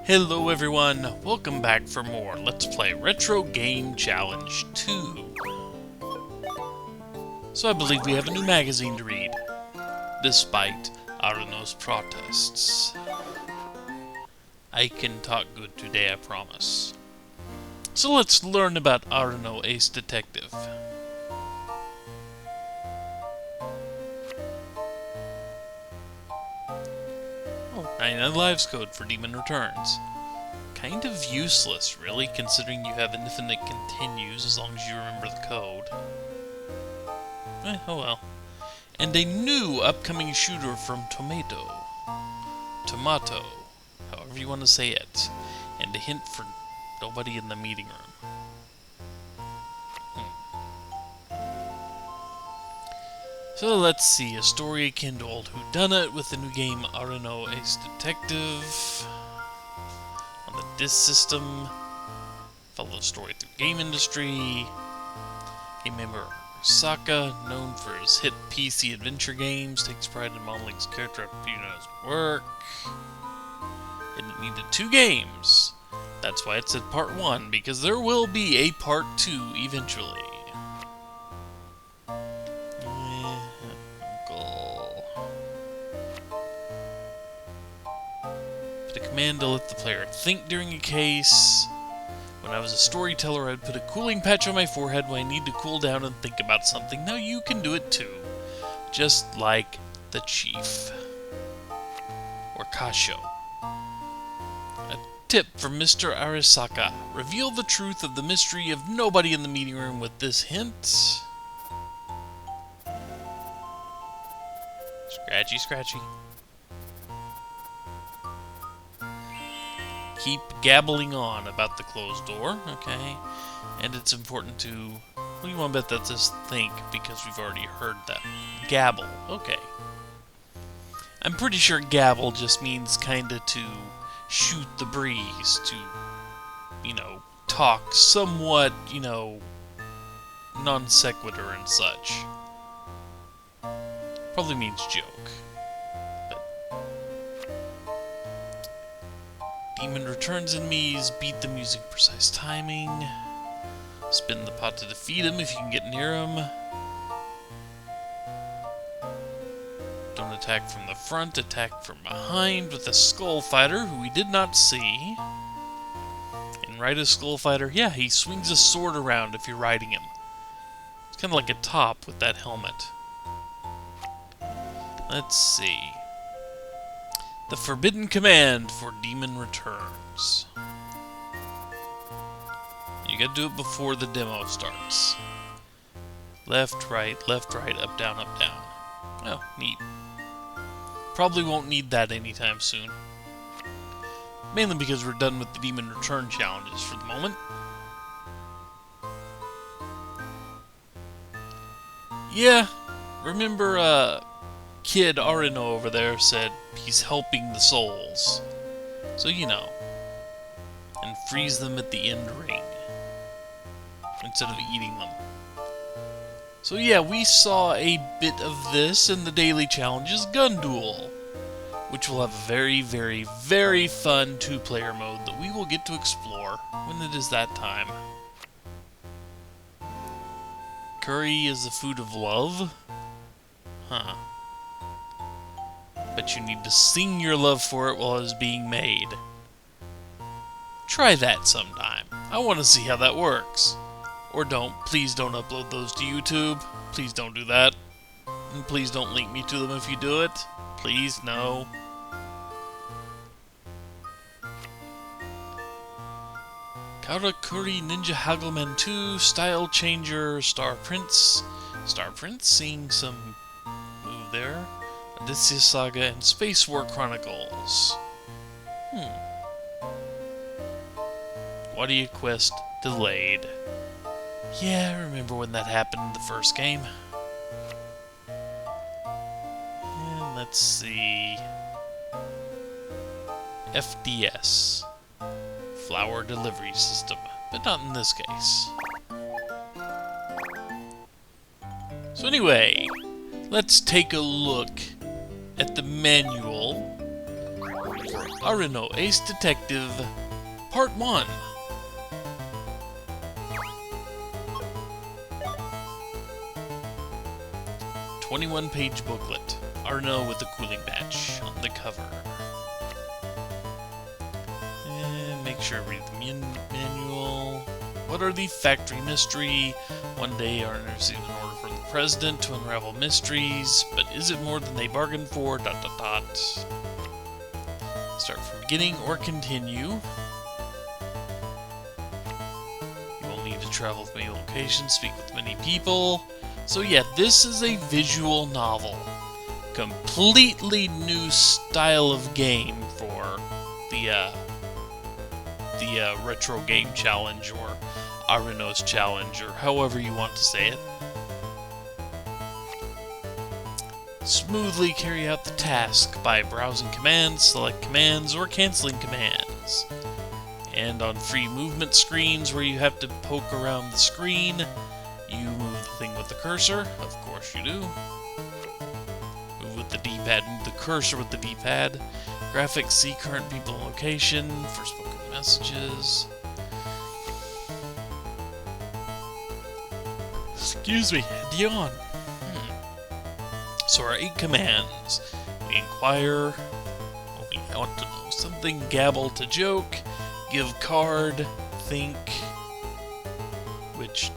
Hello everyone, welcome back for more Let's Play Retro Game Challenge 2. So I believe we have a new magazine to read, despite Aruno's protests. I can talk good today, I promise. So let's learn about Aruno, Ace Detective. Oh, 99 lives code for Demon Returns. Kind of useless, really, considering you have infinite continues as long as you remember the code. Oh well. And a new upcoming shooter from Tomato, however you want to say it. And a hint for nobody in the meeting room. So let's see, a story akin to old whodunit with the new game Aruno Ace Detective. On the disc system, follow the story through game industry. A member of Arasaka, known for his hit PC adventure games, takes pride in modeling his character after you know his work. And it needed 2 games. That's why it said part 1, because there will be a part 2 eventually. Put a command to let the player think during a case. When I was a storyteller, I'd put a cooling patch on my forehead when I need to cool down and think about something. Now you can do it too. Just like the Chief. Or Kasho. A tip from Mr. Arasaka. Reveal the truth of the mystery of nobody in the meeting room with this hint. Scratchy, scratchy. Keep gabbling on about the closed door, okay? And it's important to... Well, you want to bet that's just think, because we've already heard that. Gabble, okay. I'm pretty sure gabble just means kinda to shoot the breeze, to, talk somewhat, non sequitur and such. Probably means joke. Demon Returns enemies, beat the music precise timing, spin the pot to defeat him if you can get near him. Don't attack from the front, attack from behind with a Skull Fighter, who we did not see. And ride a Skull Fighter, yeah, he swings a sword around if you're riding him. It's kind of like a top with that helmet. Let's see. The Forbidden Command for Demon Returns. You gotta do it before the demo starts. Left, right, up, down, up, down. Oh, neat. Probably won't need that anytime soon. Mainly because we're done with the Demon Return challenges for the moment. Yeah, remember, Kid Aruno over there said he's helping the souls. So, and freeze them at the end ring instead of eating them. So yeah, we saw a bit of this in the daily challenges Gun Duel, which will have a very, very, very fun 2-player mode that we will get to explore when it is that time. Curry is the food of love? Huh. But you need to sing your love for it while it's being made. Try that sometime. I want to see how that works. Or don't. Please don't upload those to YouTube. Please don't do that. And please don't link me to them if you do it. Please, no. Karakuri Ninja Haggleman 2, Style Changer, Star Prince. Star Prince, seeing some move there. Odyssey Saga and Space War Chronicles. Wadia Quest delayed. Yeah, I remember when that happened in the first game. And let's see. FDS. Flower Delivery System. But not in this case. So anyway, let's take a look at the manual for Arino, Ace Detective, Part 1. A 21-page booklet. Arino with a cooling patch on the cover. And make sure I read the manual. What are the factory mystery? One day Arino received an order from the president to unravel mysteries, but is it more than they bargained for? ... Start from beginning or continue. You will need to travel to many locations, speak with many people. So yeah, this is a visual novel. Completely new style of game for the Retro Game Challenge, or Arino's Challenge, or however you want to say it. Smoothly carry out the task by browsing commands, select commands, or canceling commands. And on free movement screens where you have to poke around the screen, you move the thing with the cursor. Of course you do. Move with the D-pad, move the cursor with the D-pad. Graphics, see current people and location for spoken messages. Excuse me, Dion. So our 8 commands. We inquire, we want to know something, gabble to joke, give card, think, which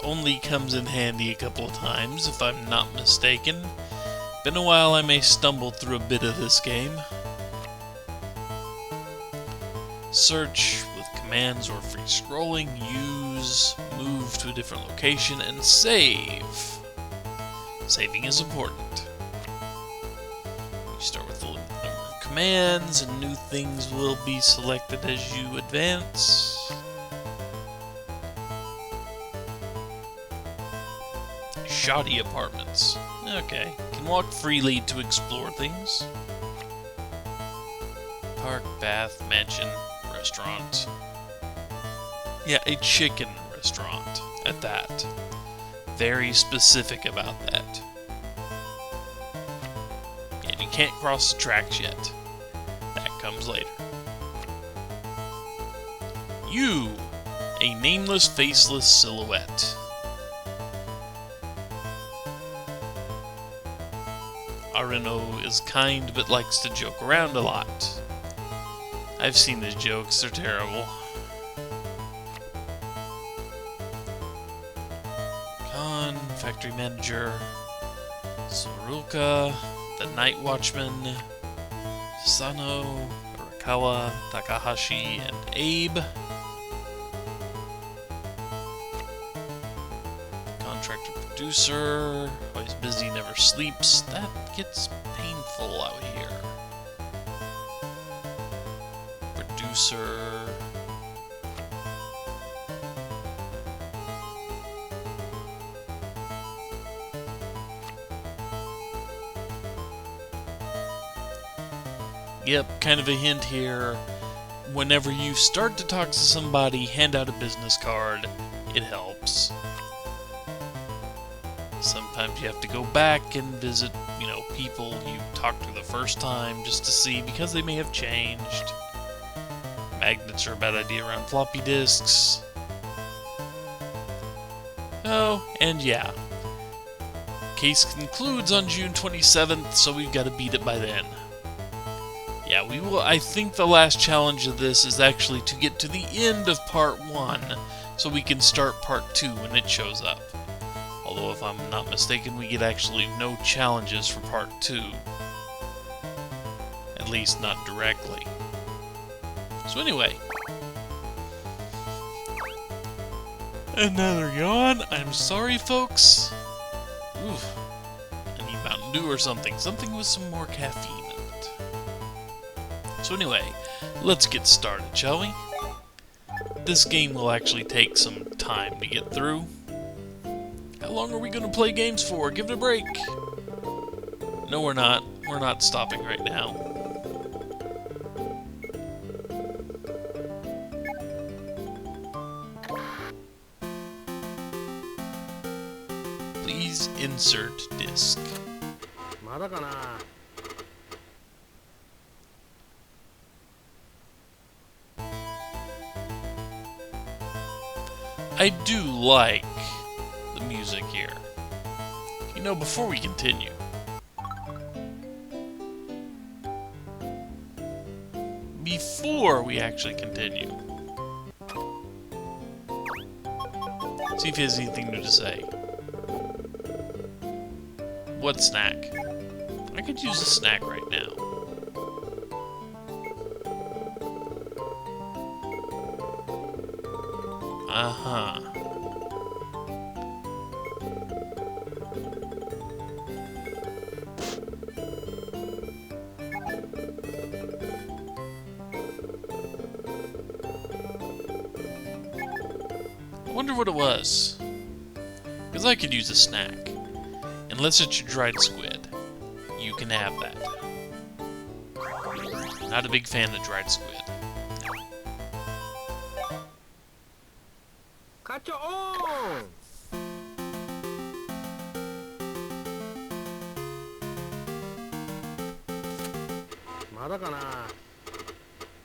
only comes in handy a couple of times if I'm not mistaken. Been a while, I may stumble through a bit of this game. Search with commands or free scrolling, use, move to a different location, and save. Saving is important. You start with the limited number of commands, and new things will be selected as you advance. Shoddy apartments. Okay. Can walk freely to explore things. Park, bath, mansion, restaurant. Yeah, a chicken restaurant at that. Very specific about that. And you can't cross the tracks yet. That comes later. You, a nameless, faceless silhouette. Arino is kind but likes to joke around a lot. I've seen his jokes, they're terrible. Khan, factory manager, Sorulka, the night watchman, Sano, Arakawa, Takahashi, and Abe. Contractor producer, always busy, never sleeps. That gets painful out here. Producer. Yep, kind of a hint here. Whenever you start to talk to somebody, hand out a business card. It helps. Sometimes you have to go back and visit, people you talked to the first time just to see, because they may have changed. Magnets are a bad idea around floppy disks. Oh, and yeah. Case concludes on June 27th, so we've got to beat it by then. Yeah, we will. I think the last challenge of this is actually to get to the end of Part 1, so we can start Part 2 when it shows up. Although, if I'm not mistaken, we get actually no challenges for Part 2. At least not directly. So anyway. Another yawn. I'm sorry, folks. Oof. I need Mountain Dew or something. Something with some more caffeine in it. So anyway, let's get started, shall we? This game will actually take some time to get through. How long are we going to play games for? Give it a break. No, we're not. We're not stopping right now. Please insert disc. I do like the music here. You know, before we continue, actually continue, see if he has anything new to say. What snack? I could use a snack right now. Uh-huh. I wonder what it was. Because I could use a snack. Unless it's your dried squid. You can have that. Not a big fan of dried squid.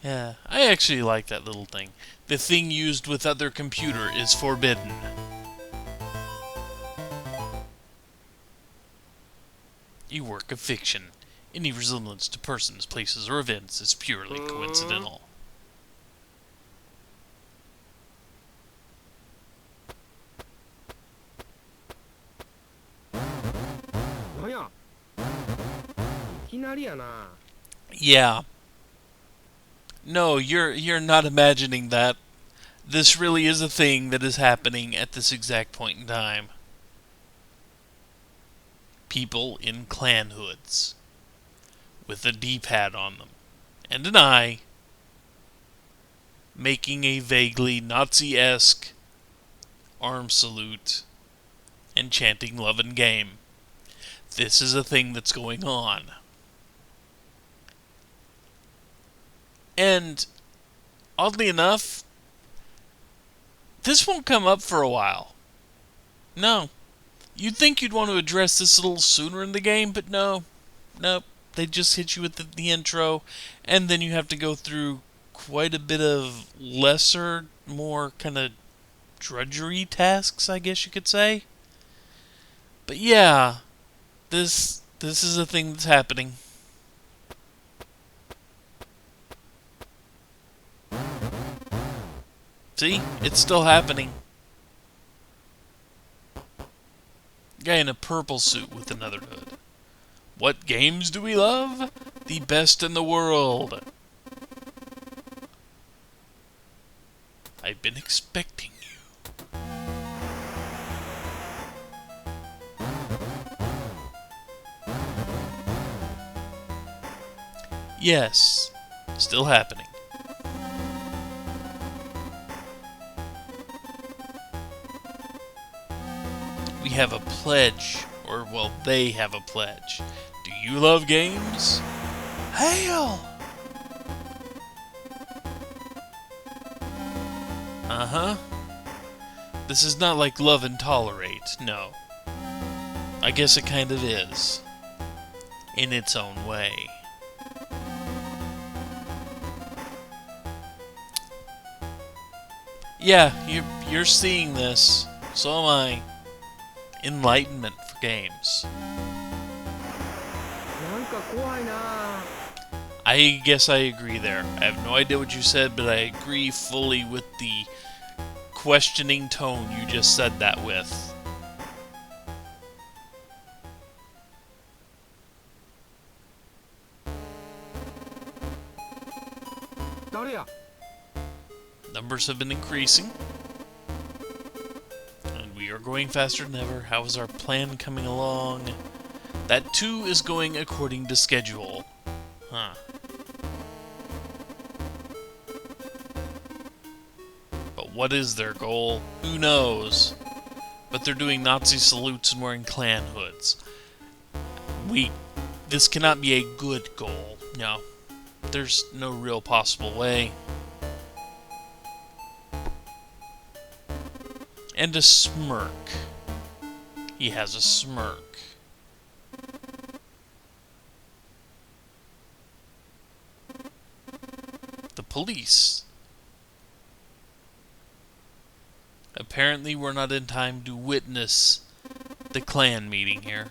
Yeah, I actually like that little thing. The thing used with other computer is forbidden. A work of fiction. Any resemblance to persons, places, or events is purely coincidental. Yeah. No, you're not imagining that. This really is a thing that is happening at this exact point in time. People in clan hoods with a D-pad on them and an eye making a vaguely Nazi-esque arm salute and chanting love and game. This is a thing that's going on. And oddly enough, this won't come up for a while. No. You'd think you'd want to address this a little sooner in the game, but no. Nope. They just hit you with the intro, and then you have to go through quite a bit of lesser, more kind of drudgery tasks, I guess you could say. But yeah, this is a thing that's happening. See? It's still happening. Guy in a purple suit with another hood. What games do we love? The best in the world. I've been expecting you. Yes, still happening. We have a pledge, or well, they have a pledge. Do you love games? Hail! Uh-huh. This is not like love and tolerate, no. I guess it kind of is. In its own way. Yeah, you're seeing this. So am I. Enlightenment for games. I guess I agree there. I have no idea what you said, but I agree fully with the questioning tone you just said that with. Numbers have been increasing. And we are going faster than ever. How is our plan coming along? That too is going according to schedule. Huh. But what is their goal? Who knows? But they're doing Nazi salutes and wearing clan hoods. This cannot be a good goal. No. There's no real possible way. And a smirk. He has a smirk. The police. Apparently we're not in time to witness the clan meeting here.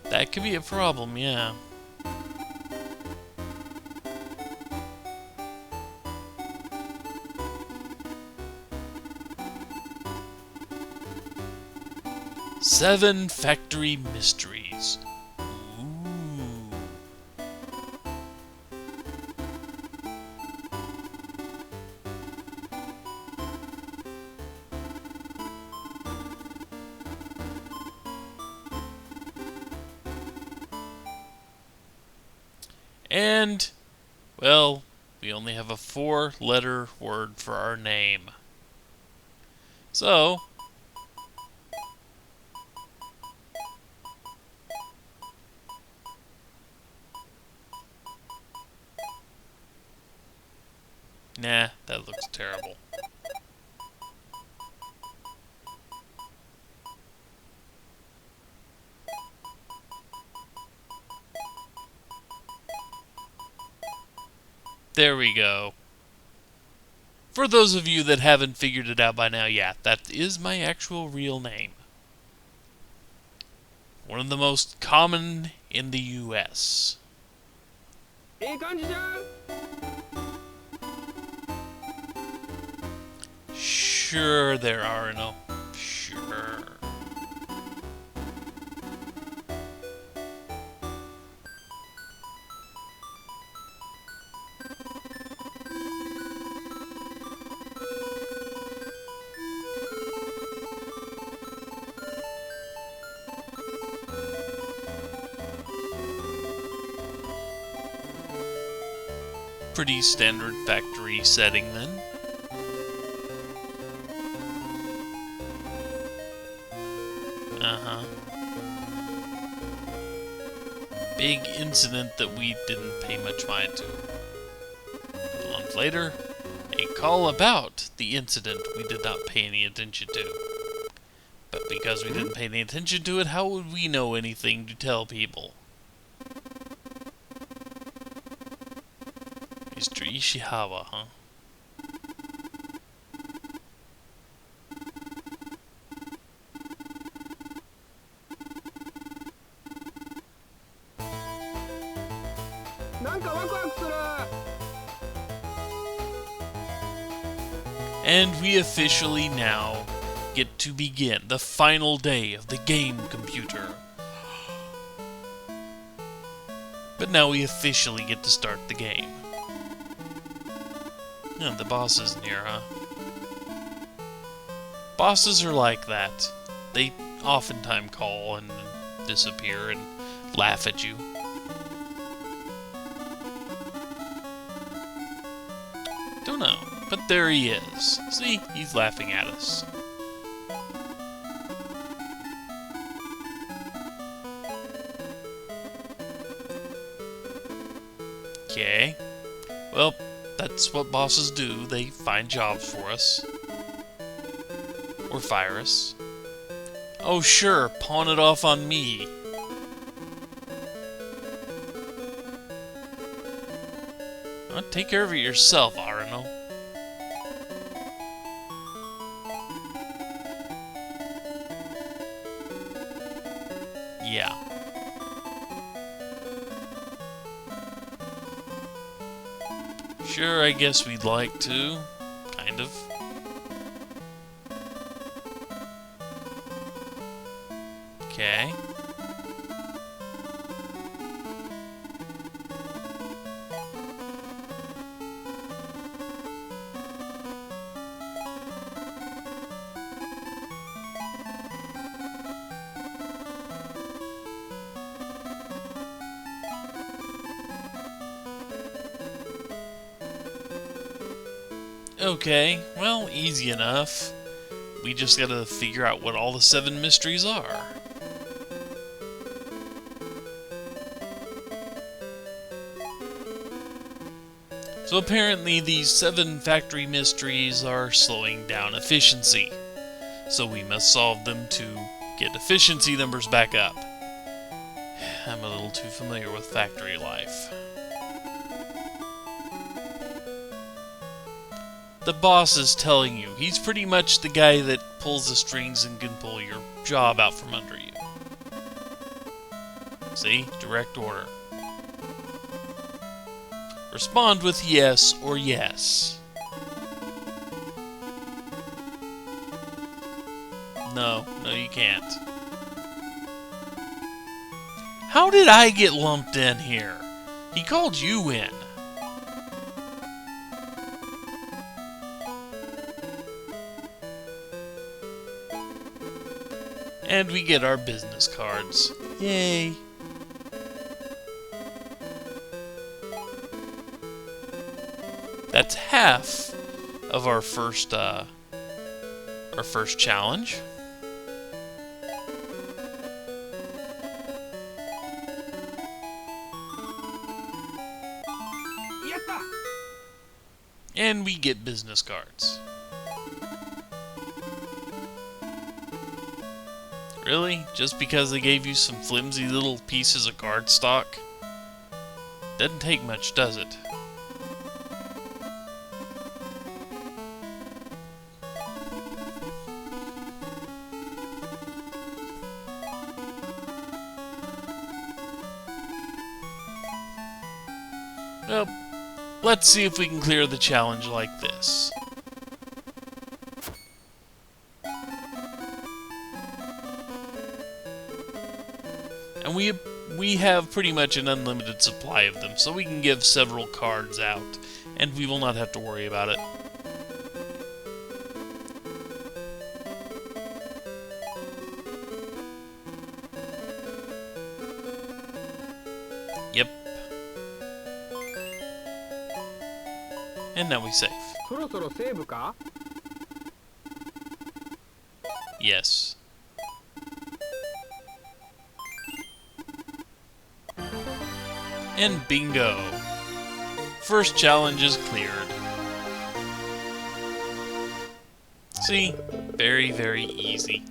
That could be a problem, yeah. Seven factory mysteries. Ooh. And, well, we only have a 4-letter word for our name. So, nah, that looks terrible. There we go. For those of you that haven't figured it out by now, yeah, that is my actual real name. One of the most common in the US. Sure, there are no. Sure. Pretty standard factory setting then. Big incident that we didn't pay much mind to. A month later, a call about the incident we did not pay any attention to. But because we didn't pay any attention to it, how would we know anything to tell people? Mr. Ishikawa, huh? And we officially now get to begin the final day of the game computer. But now we officially get to start the game. And the boss isn't here, huh? Bosses are like that. They oftentimes call and disappear and laugh at you. Don't know, but there he is. See, he's laughing at us. Okay. Well, that's what bosses do. They find jobs for us. Or fire us. Oh sure, pawn it off on me. Well, take care of it yourself, Arno. Yeah. Sure, I guess we'd like to. Kind of. Okay. Okay, well, easy enough. We just gotta figure out what all the 7 mysteries are. So apparently these 7 factory mysteries are slowing down efficiency. So we must solve them to get efficiency numbers back up. I'm a little too familiar with factory life. The boss is telling you. He's pretty much the guy that pulls the strings and can pull your job out from under you. See? Direct order. Respond with yes or yes. No, you can't. How did I get lumped in here? He called you in. And we get our business cards. Yay! That's half of our first challenge. And we get business cards. Really? Just because they gave you some flimsy little pieces of card stock? Doesn't take much, does it? Well, let's see if we can clear the challenge like this. And we have pretty much an unlimited supply of them, so we can give several cards out, and we will not have to worry about it. Yep. And now we save. Yes. And bingo! First challenge is cleared. See? Very, very easy.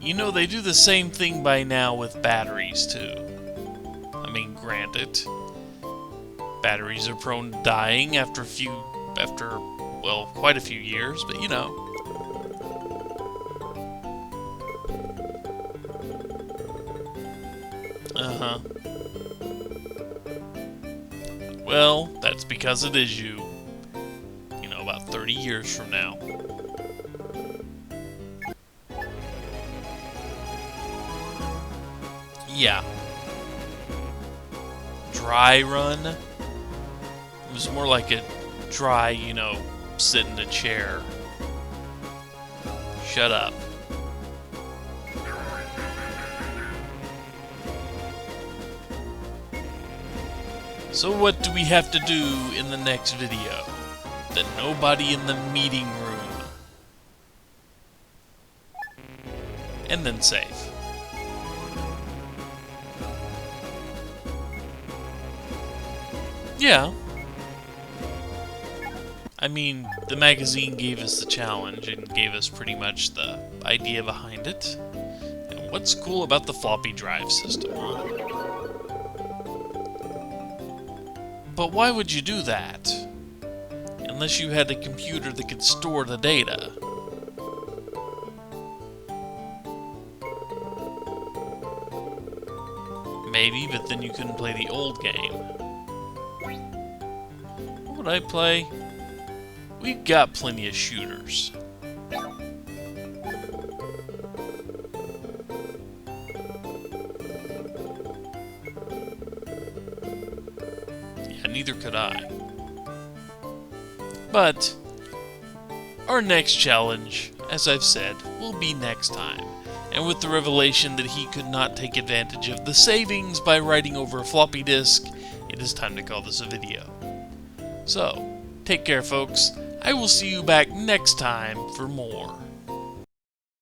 You know, they do the same thing by now with batteries, too. I mean, granted, batteries are prone to dying after well, quite a few years, but you know. Uh-huh. Well, that's because it is you. You know, about 30 years from now. Yeah. Dry run? It was more like a dry, you know, sit in a chair. Shut up. So what do we have to do in the next video that nobody in the meeting room? And then save. Yeah. I mean, the magazine gave us the challenge and gave us pretty much the idea behind it. And what's cool about the floppy drive system, huh? But why would you do that? Unless you had a computer that could store the data. Maybe, but then you couldn't play the old game. What would I play? We've got plenty of shooters. Yeah, neither could I. But our next challenge, as I've said, will be next time. And with the revelation that he could not take advantage of the savings by writing over a floppy disk, it is time to call this a video. So, take care, folks. I will see you back next time for more.